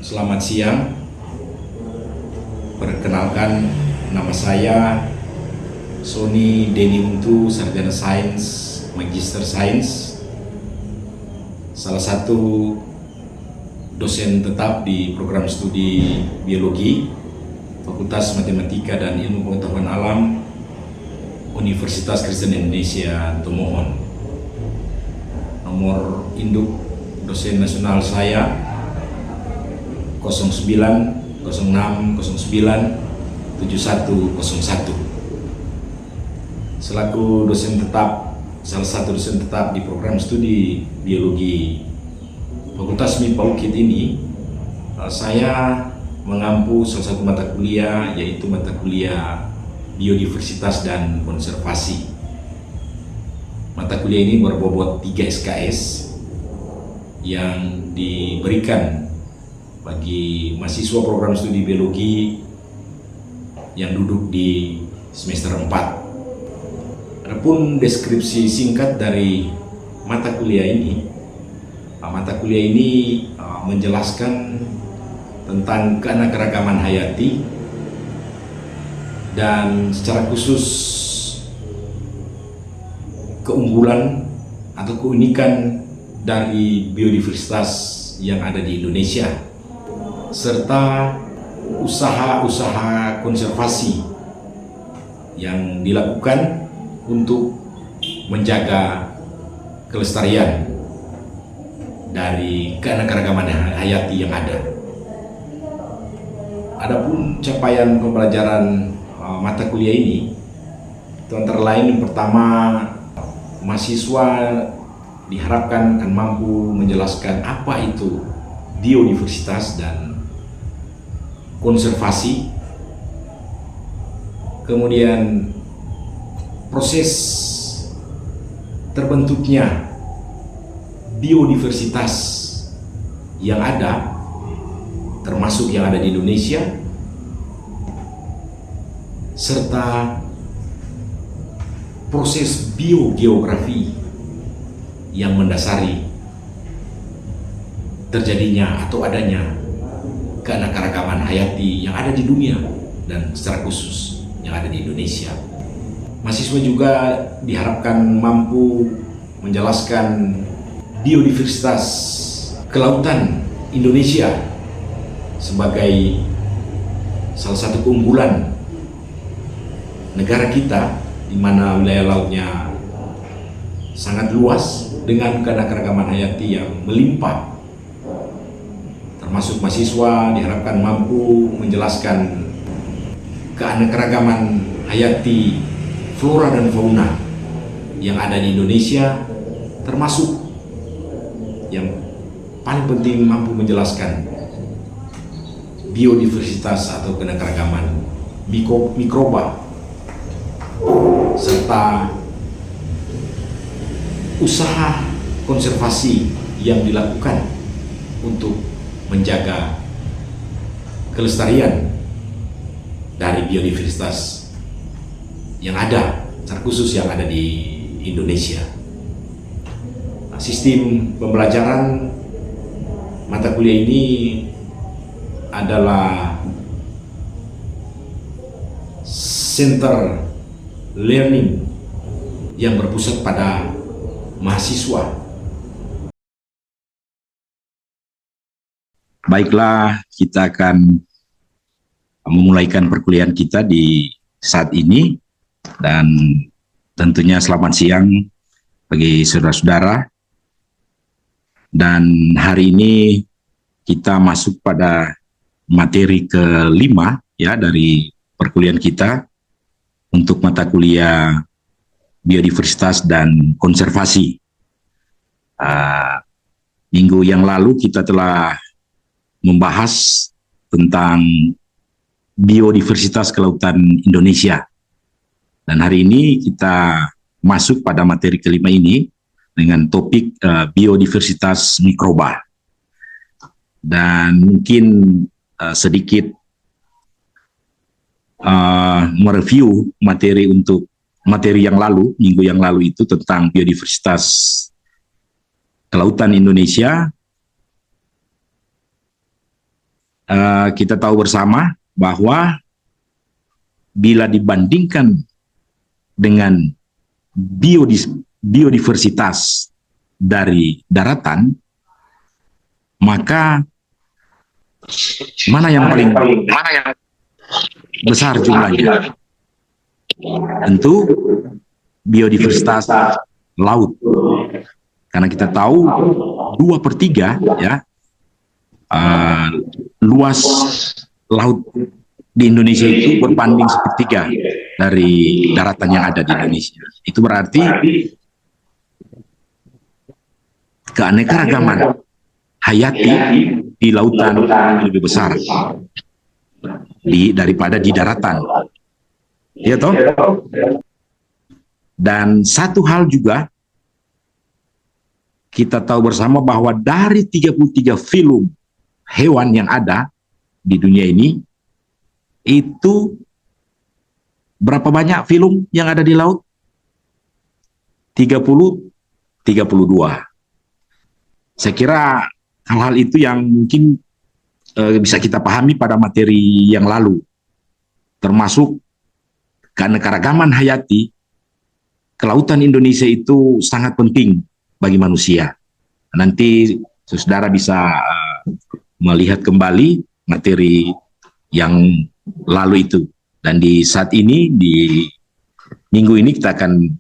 Selamat siang, perkenalkan nama saya Sony Denny Untu, Sarjana Sains, Magister Sains, salah satu dosen tetap di program studi Biologi, Fakultas Matematika dan Ilmu Pengetahuan Alam, Universitas Kristen Indonesia Tomohon. Nomor induk dosen nasional saya 09 06 09 7101. Selaku dosen tetap, salah satu dosen tetap di program studi Biologi Fakultas MIPA UKIT ini, saya mengampu salah satu mata kuliah, yaitu mata kuliah Biodiversitas dan Konservasi. Mata kuliah ini berbobot 3 SKS yang diberikan bagi mahasiswa program studi biologi yang duduk di semester 4. Adapun deskripsi singkat dari mata kuliah ini, menjelaskan tentang keanekaragaman hayati dan secara khusus keunggulan atau keunikan dari biodiversitas yang ada di Indonesia, serta usaha-usaha konservasi yang dilakukan untuk menjaga kelestarian dari keanekaragaman hayati yang ada. Adapun capaian pembelajaran mata kuliah ini, itu antara lain yang pertama, mahasiswa diharapkan akan mampu menjelaskan apa itu biodiversitas dan konservasi, kemudian proses terbentuknya biodiversitas yang ada, termasuk yang ada di Indonesia, serta proses biogeografi yang mendasari terjadinya atau adanya keanekaragaman hayati yang ada di dunia dan secara khusus yang ada di Indonesia. Mahasiswa juga diharapkan mampu menjelaskan biodiversitas kelautan Indonesia sebagai salah satu keunggulan negara kita, di mana wilayah lautnya sangat luas dengan keanekaragaman hayati yang melimpah. Termasuk mahasiswa diharapkan mampu menjelaskan keanekaragaman hayati flora dan fauna yang ada di Indonesia, termasuk yang paling penting mampu menjelaskan biodiversitas atau keanekaragaman mikroba, serta usaha konservasi yang dilakukan untuk menjaga kelestarian dari biodiversitas yang ada, secara khusus yang ada di Indonesia. Sistem pembelajaran mata kuliah ini adalah center learning yang berpusat pada mahasiswa. Baiklah, kita akan memulaikan perkuliahan kita di saat ini, dan tentunya selamat siang bagi saudara-saudara. Dan hari ini kita masuk pada materi kelima ya dari perkuliahan kita untuk mata kuliah biodiversitas dan konservasi. Minggu yang lalu kita telah membahas tentang biodiversitas kelautan Indonesia. Dan hari ini kita masuk pada materi kelima ini dengan topik biodiversitas mikroba. Dan mungkin sedikit mereview materi yang lalu, minggu yang lalu itu tentang biodiversitas kelautan Indonesia. kita tahu bersama bahwa bila dibandingkan dengan biodiversitas dari daratan, maka mana yang paling besar jumlahnya? Tentu biodiversitas laut, karena kita tahu 2/3 ya luas laut di Indonesia itu berbanding 1/3 dari daratan yang ada di Indonesia. Itu berarti keanekaragaman hayati di lautan lebih besar daripada di daratan. Ya toh? Dan satu hal juga, kita tahu bersama bahwa dari 33 film hewan yang ada di dunia ini, itu berapa banyak film yang ada di laut? 32. Saya kira hal-hal itu yang mungkin bisa kita pahami pada materi yang lalu, termasuk keanekaragaman hayati. Kelautan Indonesia itu sangat penting bagi manusia. Nanti saudara bisa melihat kembali materi yang lalu itu. Dan di saat ini, di minggu ini kita akan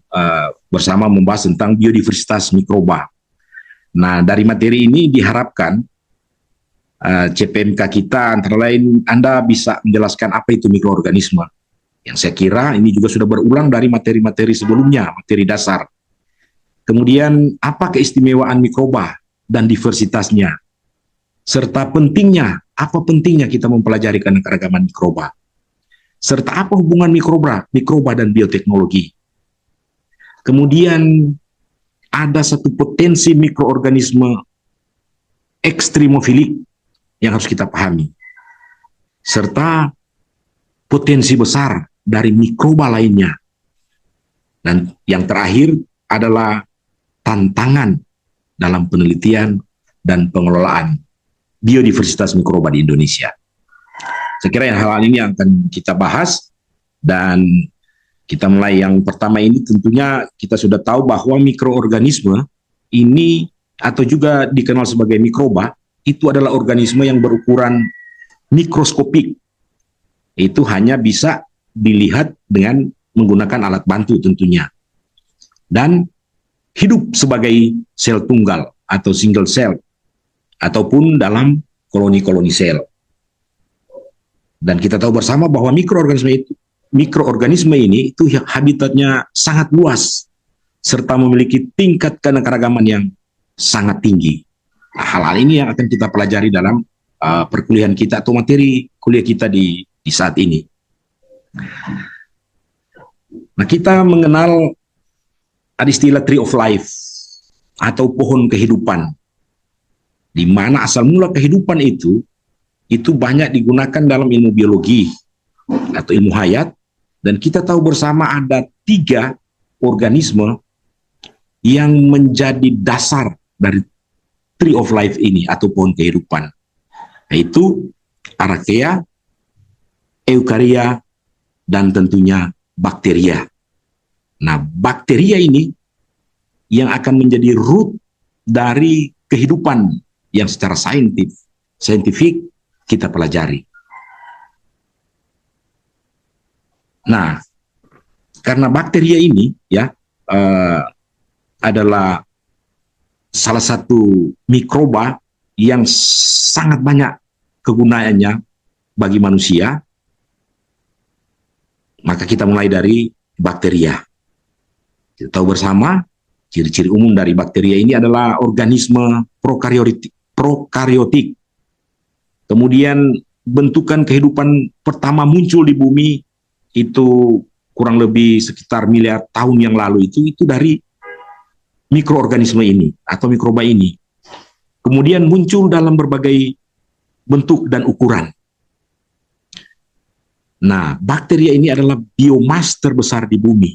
bersama membahas tentang biodiversitas mikroba. Nah, dari materi ini diharapkan CPMK kita antara lain Anda bisa menjelaskan apa itu mikroorganisme. Yang saya kira ini juga sudah berulang dari materi-materi sebelumnya, materi dasar. Kemudian apa keistimewaan mikroba dan diversitasnya, serta apa pentingnya kita mempelajari keanekaragaman mikroba, serta apa hubungan mikroba dan bioteknologi. Kemudian ada satu potensi mikroorganisme ekstremofilik yang harus kita pahami, serta potensi besar dari mikroba lainnya. Dan yang terakhir adalah tantangan dalam penelitian dan pengelolaan biodiversitas mikroba di Indonesia. Saya kira hal-hal ini yang akan kita bahas, dan kita mulai yang pertama ini. Tentunya kita sudah tahu bahwa mikroorganisme ini, atau juga dikenal sebagai mikroba, itu adalah organisme yang berukuran mikroskopik. Itu hanya bisa dilihat dengan menggunakan alat bantu tentunya. Dan hidup sebagai sel tunggal atau single cell, ataupun dalam koloni-koloni sel. Dan kita tahu bersama bahwa mikroorganisme ini itu habitatnya sangat luas, serta memiliki tingkat keanekaragaman yang sangat tinggi. Hal-hal ini yang akan kita pelajari dalam perkuliahan kita atau materi kuliah kita di saat ini. Nah, kita mengenal ada istilah tree of life atau pohon kehidupan, di mana asal mula kehidupan itu banyak digunakan dalam ilmu biologi atau ilmu hayat. Dan kita tahu bersama ada 3 organisme yang menjadi dasar dari tree of life ini atau pohon kehidupan, yaitu Archaea, Eukarya, dan tentunya bakteria. Nah, bakteria ini yang akan menjadi root dari kehidupan yang secara saintifik kita pelajari. Nah, karena bakteria ini ya adalah salah satu mikroba yang sangat banyak kegunaannya bagi manusia, maka kita mulai dari bakteria. Kita tahu bersama ciri-ciri umum dari bakteria ini adalah organisme prokariotik. Kemudian bentukan kehidupan pertama muncul di bumi itu kurang lebih sekitar miliar tahun yang lalu, itu dari mikroorganisme ini atau mikroba ini. Kemudian muncul dalam berbagai bentuk dan ukuran. Nah, bakteria ini adalah biomas terbesar di bumi.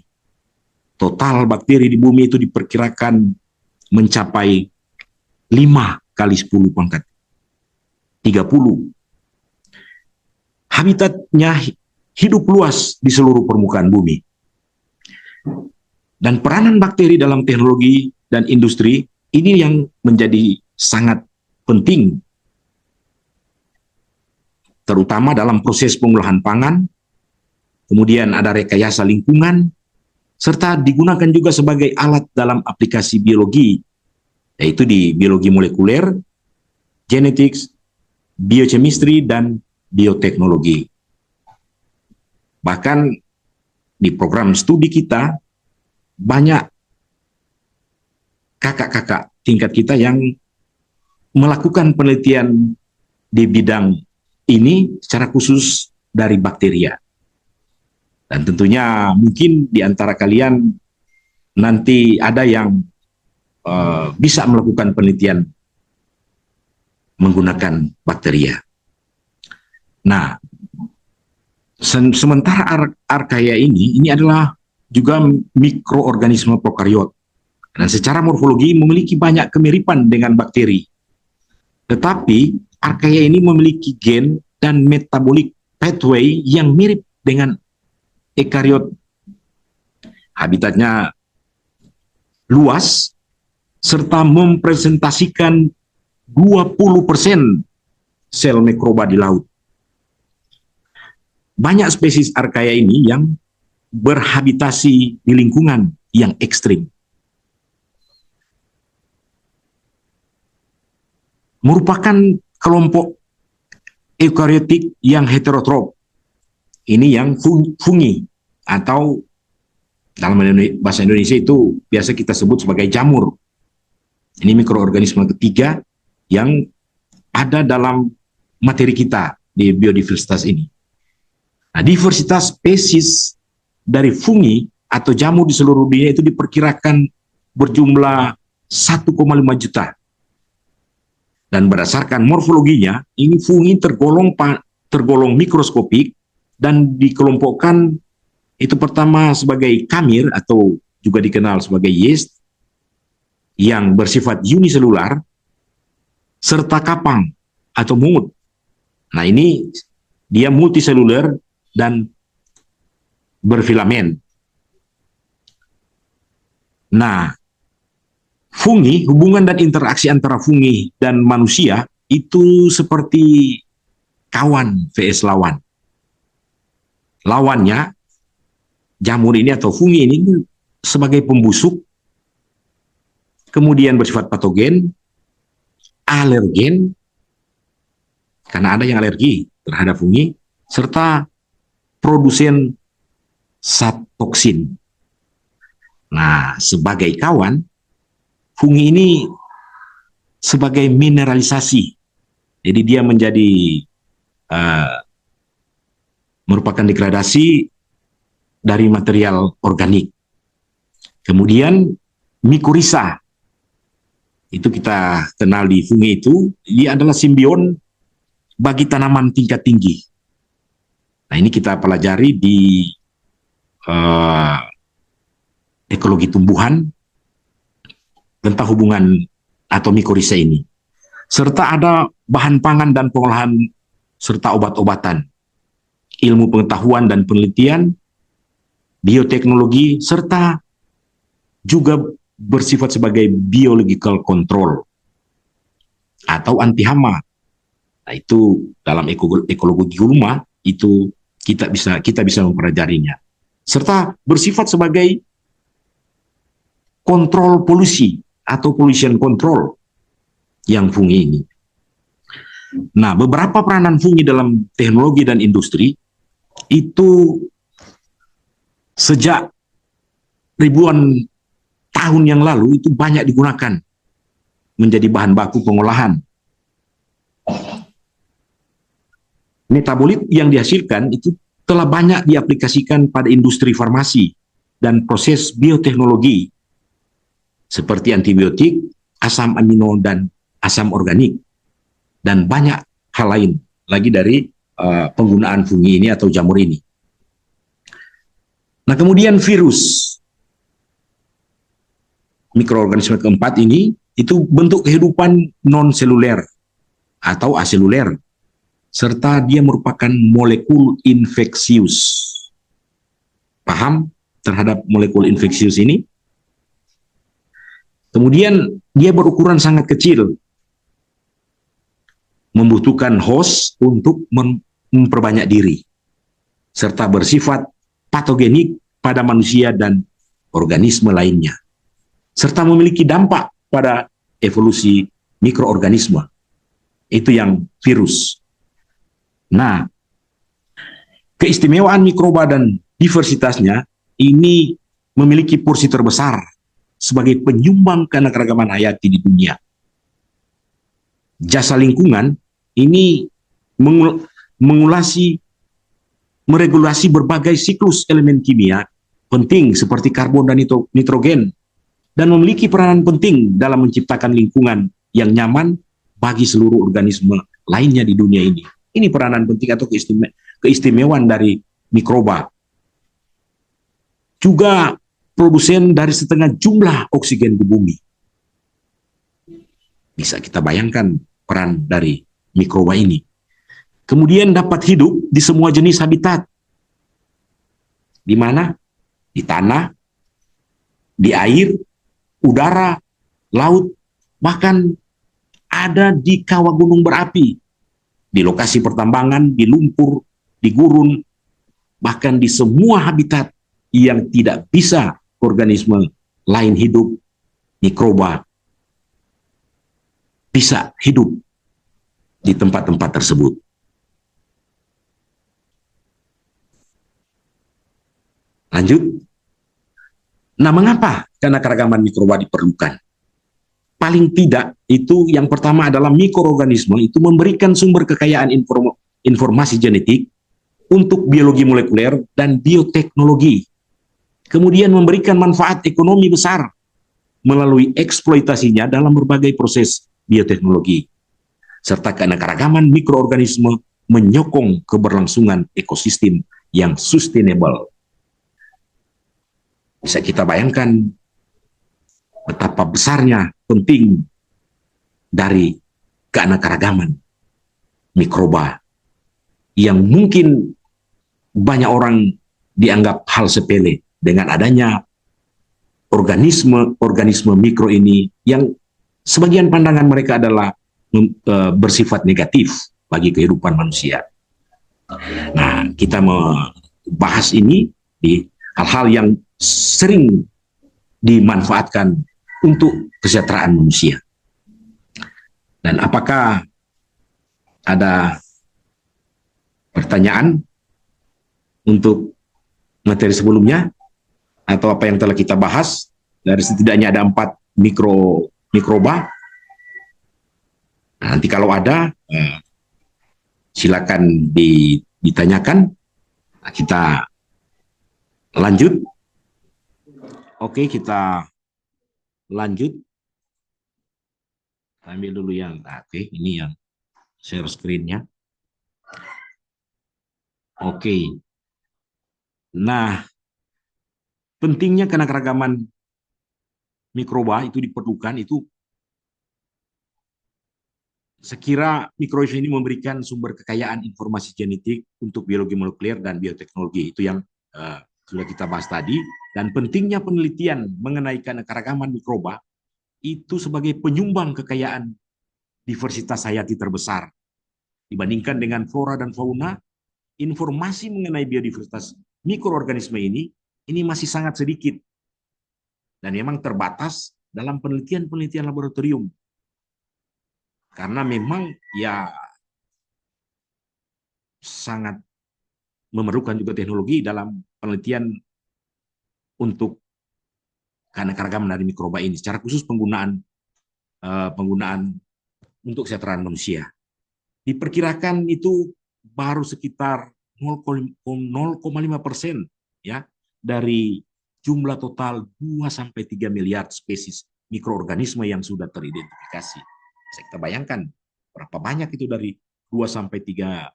Total bakteri di bumi itu diperkirakan mencapai 5 kali 10 pangkat 30 habitatnya hidup luas di seluruh permukaan bumi. Dan peranan bakteri dalam teknologi dan industri ini yang menjadi sangat penting, terutama dalam proses pengolahan pangan, kemudian ada rekayasa lingkungan, serta digunakan juga sebagai alat dalam aplikasi biologi, yaitu di biologi molekuler, genetics, biochemistry, dan bioteknologi. Bahkan di program studi kita, banyak kakak-kakak tingkat kita yang melakukan penelitian di bidang ini secara khusus dari bakteria. Dan tentunya mungkin di antara kalian nanti ada yang bisa melakukan penelitian menggunakan bakteria. Nah, sementara Archaea ini adalah juga mikroorganisme prokariot. Dan secara morfologi memiliki banyak kemiripan dengan bakteri. Tetapi Archaea ini memiliki gen dan metabolic pathway yang mirip dengan ekariot. Habitatnya luas serta mempresentasikan 20% sel mikroba di laut. Banyak spesies Archaea ini yang berhabitasi di lingkungan yang ekstrim. Merupakan kelompok eukariotik yang heterotrop. Ini yang fungi, atau dalam bahasa Indonesia itu biasa kita sebut sebagai jamur. Ini mikroorganisme ketiga yang ada dalam materi kita di biodiversitas ini. Nah, diversitas spesies dari fungi atau jamur di seluruh dunia itu diperkirakan berjumlah 1,5 juta. Dan berdasarkan morfologinya, ini fungi tergolong mikroskopik dan dikelompokkan itu pertama sebagai kamir atau juga dikenal sebagai yeast yang bersifat uniselular, serta kapang atau mungut. Nah, ini dia multiseluler dan berfilamen. Nah, fungi, hubungan dan interaksi antara fungi dan manusia itu seperti kawan vs lawan. Lawannya, jamur ini atau fungi ini sebagai pembusuk, kemudian bersifat patogen, alergen, karena ada yang alergi terhadap fungi, serta produsen zat toksin. Nah, sebagai kawan, fungi ini sebagai mineralisasi. Jadi dia menjadi merupakan degradasi dari material organik. Kemudian mikorisa, itu kita kenal di fungi itu, dia adalah simbion bagi tanaman tingkat tinggi. Nah, ini kita pelajari di ekologi tumbuhan tentang hubungan atau mikorisa ini. Serta ada bahan pangan dan pengolahan serta obat-obatan, ilmu pengetahuan dan penelitian, bioteknologi, serta juga bersifat sebagai biological control atau anti hama. Nah, itu dalam ekologi rumah itu kita bisa mempelajarinya. Serta bersifat sebagai kontrol polusi atau pollution control yang fungi ini. Nah, beberapa peranan fungi dalam teknologi dan industri itu sejak ribuan tahun yang lalu itu banyak digunakan menjadi bahan baku pengolahan. Metabolit yang dihasilkan itu telah banyak diaplikasikan pada industri farmasi dan proses bioteknologi seperti antibiotik, asam amino, dan asam organik, dan banyak hal lain lagi dari penggunaan fungi ini atau jamur ini. Nah, kemudian virus, mikroorganisme keempat ini, itu bentuk kehidupan non-seluler atau aseluler. serta dia merupakan molekul infeksius. Paham terhadap molekul infeksius ini? Kemudian dia berukuran sangat kecil, membutuhkan host untuk memperbanyak diri, serta bersifat patogenik pada manusia dan organisme lainnya, serta memiliki dampak pada evolusi mikroorganisme. Itu yang virus. Nah, keistimewaan mikroba dan diversitasnya ini memiliki porsi terbesar sebagai penyumbang keanekaragaman hayati di dunia. Jasa lingkungan ini meregulasi berbagai siklus elemen kimia penting seperti karbon dan nitrogen, dan memiliki peranan penting dalam menciptakan lingkungan yang nyaman bagi seluruh organisme lainnya di dunia ini. Ini peranan penting atau keistimewaan dari mikroba. Juga produsen dari setengah jumlah oksigen di bumi. Bisa kita bayangkan peran dari mikroba ini. Kemudian dapat hidup di semua jenis habitat. Di mana? Di tanah, di air, udara, laut, bahkan ada di kawah gunung berapi, di lokasi pertambangan, di lumpur, di gurun, bahkan di semua habitat yang tidak bisa organisme lain hidup, mikroba bisa hidup di tempat-tempat tersebut. Lanjut. Nah, mengapa keanekaragaman mikroba diperlukan? Paling tidak, itu yang pertama adalah mikroorganisme itu memberikan sumber kekayaan informasi genetik untuk biologi molekuler dan bioteknologi. Kemudian memberikan manfaat ekonomi besar melalui eksploitasinya dalam berbagai proses bioteknologi. Serta keanekaragaman mikroorganisme menyokong keberlangsungan ekosistem yang sustainable. Bisa kita bayangkan betapa besarnya penting dari keanekaragaman mikroba yang mungkin banyak orang dianggap hal sepele dengan adanya organisme mikro ini yang sebagian pandangan mereka adalah bersifat negatif bagi kehidupan manusia. Nah, kita membahas ini di hal-hal yang sering dimanfaatkan untuk kesejahteraan manusia. Dan apakah ada pertanyaan untuk materi sebelumnya atau apa yang telah kita bahas? Dari setidaknya ada 4 mikroba. Nah, nanti kalau ada silakan ditanyakan. Nah, kita lanjut. Oke, kita lanjut. Ambil dulu yang, oke, ini yang share screen-nya. Oke. Nah, pentingnya keanekaragaman mikroba itu diperlukan, itu sekira mikroba ini memberikan sumber kekayaan informasi genetik untuk biologi molekuler dan bioteknologi. Itu yang sudah kita bahas tadi. Dan pentingnya penelitian mengenai keanekaragaman mikroba itu sebagai penyumbang kekayaan diversitas hayati terbesar. Dibandingkan dengan flora dan fauna, informasi mengenai biodiversitas mikroorganisme ini masih sangat sedikit. Dan memang terbatas dalam penelitian-penelitian laboratorium. Karena memang ya sangat memerlukan juga teknologi dalam penelitian untuk keanekaragaman dari mikroba ini, secara khusus penggunaan untuk kesejahteraan manusia. Diperkirakan itu baru sekitar 0,5% ya dari jumlah total 2-3 miliar spesies mikroorganisme yang sudah teridentifikasi. Bisa kita bayangkan berapa banyak itu dari 2-3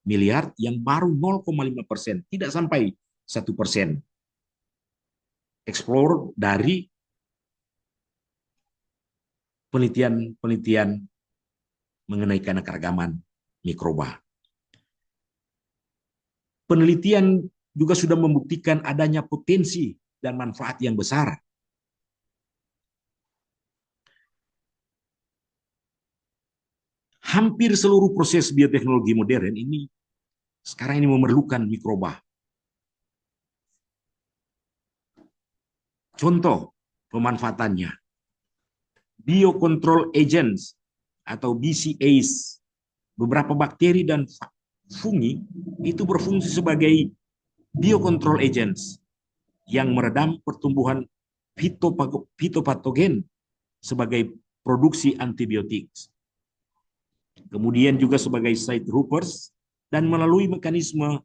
miliar yang baru 0,5%, tidak sampai 1%. Explore dari penelitian mengenai keanekaragaman mikroba. penelitian juga sudah membuktikan adanya potensi dan manfaat yang besar. Hampir seluruh proses bioteknologi modern ini sekarang ini memerlukan mikroba. Contoh pemanfaatannya, biocontrol agents atau BCAs, beberapa bakteri dan fungi itu berfungsi sebagai biocontrol agents yang meredam pertumbuhan fitopatogen sebagai produksi antibiotik. Kemudian juga sebagai side hoppers dan melalui mekanisme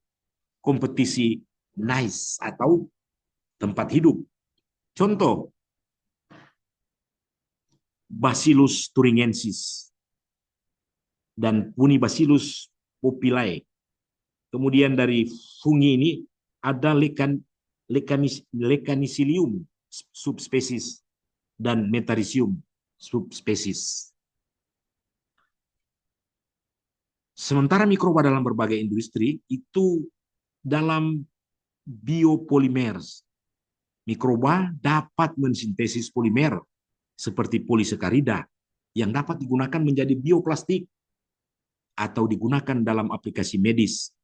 kompetisi nice atau tempat hidup. Contoh, Bacillus thuringiensis dan Punibacillus popilae. Kemudian dari fungi ini ada Lecanicilium subspesies dan Metarhizium subspesies. Sementara mikroba dalam berbagai industri itu dalam biopolimers. Mikroba dapat mensintesis polimer seperti polisakarida yang dapat digunakan menjadi bioplastik atau digunakan dalam aplikasi medis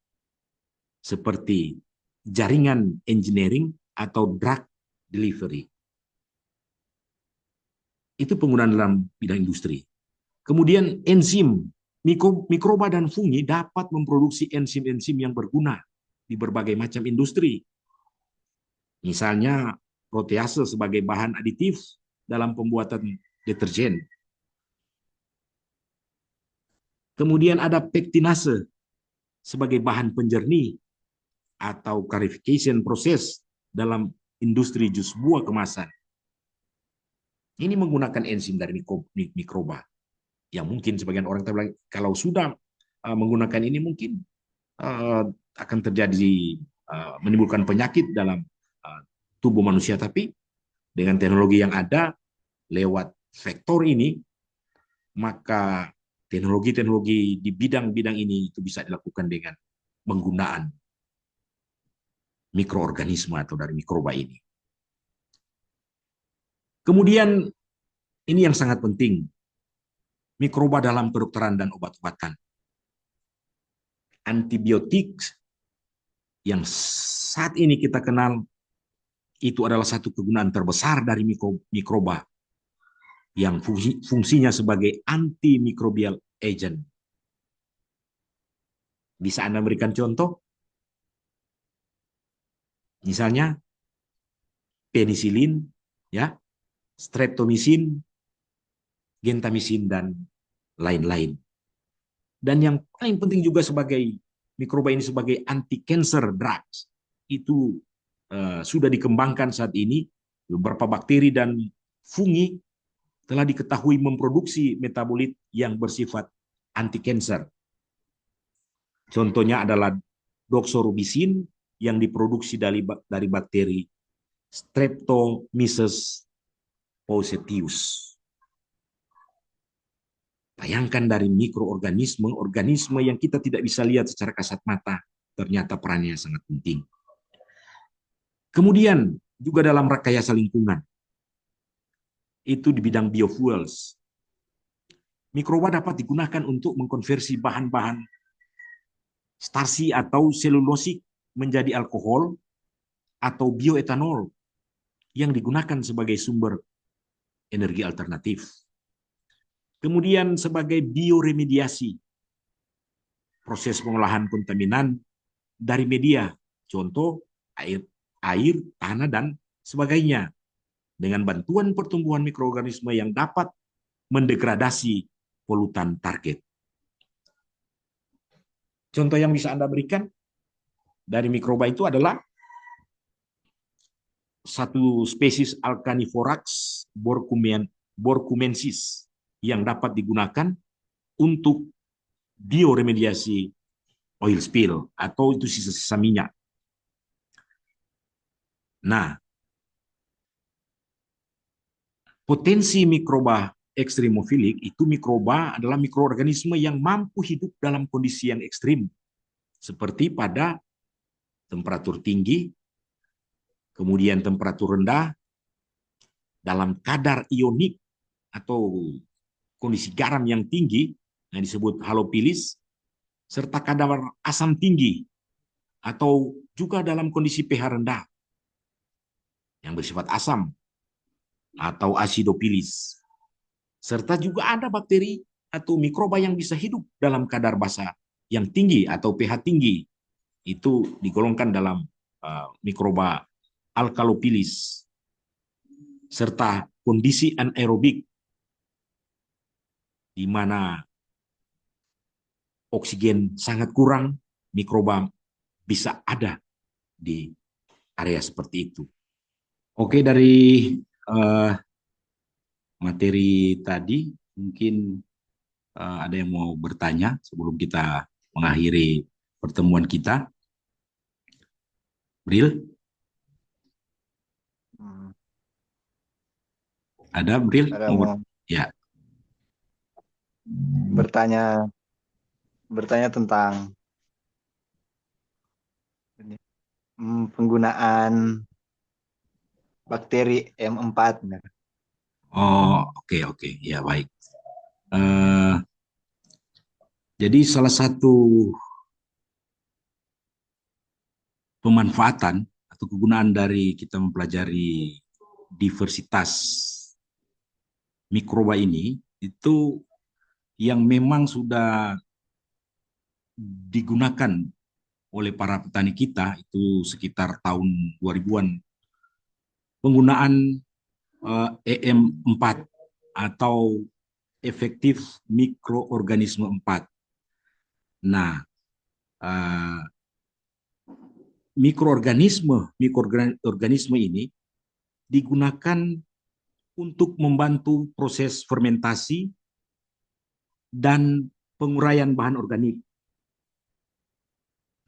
seperti jaringan engineering atau drug delivery. Itu penggunaan dalam bidang industri. Kemudian enzim, mikroba dan fungi dapat memproduksi enzim-enzim yang berguna di berbagai macam industri. Misalnya protease sebagai bahan aditif dalam pembuatan deterjen. Kemudian ada pektinase sebagai bahan penjernih atau clarification proses dalam industri jus buah kemasan. Ini menggunakan enzim dari mikroba. Yang mungkin sebagian orang terbilang kalau sudah menggunakan ini mungkin akan terjadi menimbulkan penyakit dalam tubuh manusia, tapi dengan teknologi yang ada lewat vektor ini, maka teknologi-teknologi di bidang-bidang ini itu bisa dilakukan dengan penggunaan mikroorganisme atau dari mikroba ini. Kemudian ini yang sangat penting, mikroba dalam kedokteran dan obat-obatan. Antibiotik yang saat ini kita kenal itu adalah satu kegunaan terbesar dari mikroba yang fungsinya sebagai antimikrobial agent. Bisa Anda berikan contoh? Misalnya penisilin, ya, streptomycin, gentamicin dan lain-lain. Dan yang paling penting juga sebagai mikroba ini sebagai anti-cancer drugs itu sudah dikembangkan saat ini. Beberapa bakteri dan fungi telah diketahui memproduksi metabolit yang bersifat anti-cancer. Contohnya adalah doxorubicin yang diproduksi dari bakteri Streptomyces paucereus. Bayangkan dari mikroorganisme, organisme yang kita tidak bisa lihat secara kasat mata, ternyata perannya sangat penting. Kemudian juga dalam rekayasa lingkungan, itu di bidang biofuels. Mikroba dapat digunakan untuk mengkonversi bahan-bahan starsi atau selulosik menjadi alkohol atau bioetanol yang digunakan sebagai sumber energi alternatif. Kemudian sebagai bioremediasi, proses pengolahan kontaminan dari media, contoh air, tanah, dan sebagainya, dengan bantuan pertumbuhan mikroorganisme yang dapat mendegradasi polutan target. Contoh yang bisa Anda berikan dari mikroba itu adalah satu spesies Alcaniforax borcumensis yang dapat digunakan untuk bioremediasi oil spill atau itu sisa-sisa minyak. Nah, potensi mikroba ekstremofilik itu mikroba adalah mikroorganisme yang mampu hidup dalam kondisi yang ekstrim, seperti pada temperatur tinggi, kemudian temperatur rendah, dalam kadar ionik atau kondisi garam yang tinggi yang disebut halofilis, serta kadar asam tinggi atau juga dalam kondisi pH rendah yang bersifat asam atau acidofilis. Serta juga ada bakteri atau mikroba yang bisa hidup dalam kadar basa yang tinggi atau pH tinggi. Itu digolongkan dalam mikroba alkalofilis. Serta kondisi anaerobik, di mana oksigen sangat kurang, mikroba bisa ada di area seperti itu. Oke, dari materi tadi, mungkin ada yang mau bertanya sebelum kita mengakhiri pertemuan kita. Bril? Ada, Bril? Ada mau ya. bertanya tentang penggunaan bakteri M4. Oh, oke. Ya, baik. Jadi salah satu pemanfaatan atau kegunaan dari kita mempelajari diversitas mikroba ini itu yang memang sudah digunakan oleh para petani kita itu sekitar tahun 2000-an, penggunaan EM4 atau efektif mikroorganisme 4. Nah, mikroorganisme ini digunakan untuk membantu proses fermentasi dan penguraian bahan organik.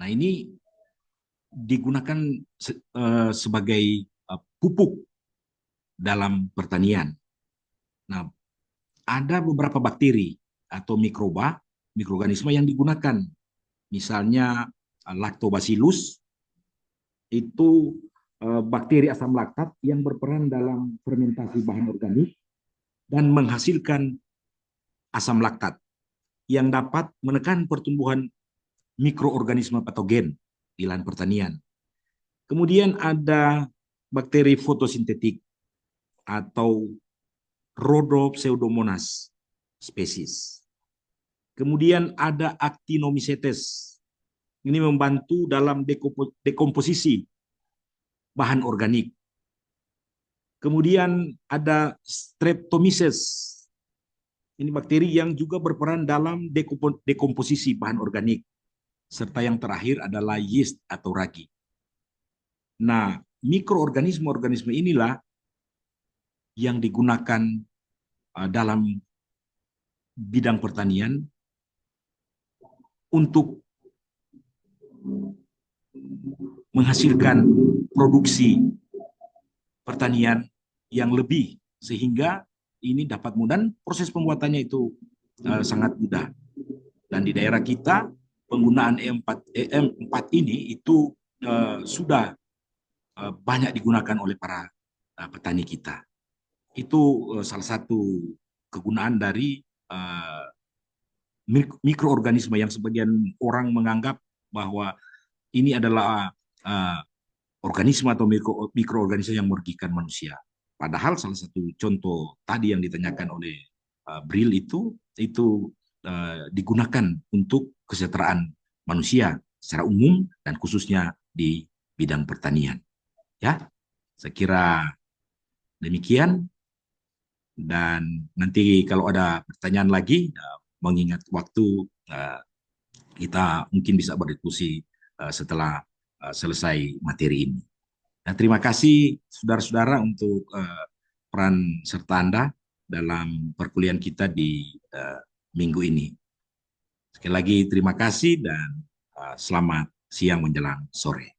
Nah, ini digunakan sebagai pupuk dalam pertanian. Nah, ada beberapa bakteri atau mikroorganisme yang digunakan. Misalnya Lactobacillus, itu bakteri asam laktat yang berperan dalam fermentasi bahan organik dan menghasilkan asam laktat yang dapat menekan pertumbuhan mikroorganisme patogen di lahan pertanian. Kemudian ada bakteri fotosintetik atau Rhodopseudomonas spesies. Kemudian ada Actinomycetes. Ini membantu dalam dekomposisi bahan organik. Kemudian ada Streptomyces. Ini bakteri yang juga berperan dalam dekomposisi bahan organik. Serta yang terakhir adalah yeast atau ragi. Nah, mikroorganisme inilah yang digunakan dalam bidang pertanian untuk menghasilkan produksi pertanian yang lebih, sehingga ini dapat mudah, proses pembuatannya itu sangat mudah. Dan di daerah kita penggunaan EM4 ini itu sudah banyak digunakan oleh para petani kita. Itu salah satu kegunaan dari mikroorganisme yang sebagian orang menganggap bahwa ini adalah organisme atau mikroorganisme yang merugikan manusia. Padahal salah satu contoh tadi yang ditanyakan oleh Bril itu digunakan untuk kesejahteraan manusia secara umum dan khususnya di bidang pertanian. Ya, saya kira demikian. Dan nanti kalau ada pertanyaan lagi, mengingat waktu, kita mungkin bisa berdiskusi setelah selesai materi ini. Nah, terima kasih saudara-saudara untuk peran serta Anda dalam perkuliahan kita di minggu ini. Sekali lagi terima kasih dan selamat siang menjelang sore.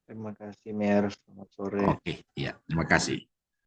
Terima kasih, Mer. Selamat sore. Oke, ya, terima kasih.